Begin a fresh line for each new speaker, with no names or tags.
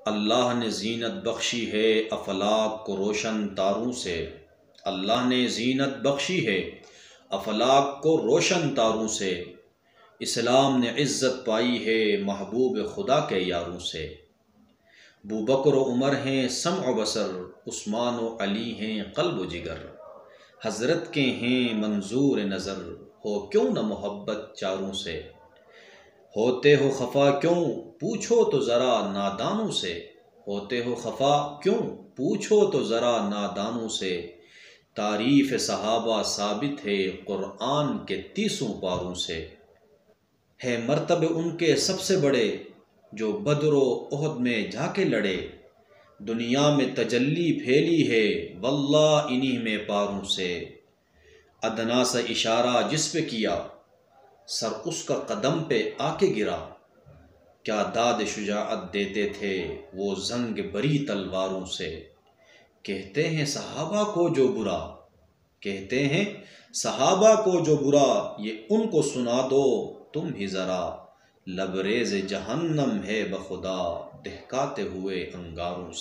اللہ نے زینت بخشی ہے افلاک کو روشن تاروں سے، اللہ نے زینت بخشی ہے افلاک کو روشن تاروں سے، اسلام نے عزت پائی ہے محبوب خدا کے یاروں سے۔ ابوبکر و عمر ہیں سمع و بصر، عثمان و علی ہیں قلب و جگر، حضرت کے ہیں منظور نظر، ہو کیوں نہ محبت چاروں سے۔ ہوتے ہو خفا کیوں پوچھو تو ذرا نادانوں سے، ہوتے ہو خفا کیوں پوچھو تو ذرا نادانوں سے۔ تعریف صحابہ ثابت ہے قرآن کے 30 پاروں سے، ہے مرتبے ان کے سب سے بڑے جو بدر و احد میں جا کے لڑے، دنیا میں تجلی پھیلی ہے واللہ انہی میں پاروں سے۔ ادنا سا اشارہ جس پہ کیا سر اس کا قدم پہ آ کے گرا، کیا داد شجاعت دیتے تھے وہ زنگ بری تلواروں سے۔ کہتے ہیں صحابہ کو جو برا، کہتے ہیں صحابہ کو جو برا، یہ ان کو سنا دو تم ہی ذرا، لبریز جہنم ہے بخدا دہکاتے ہوئے انگاروں سے۔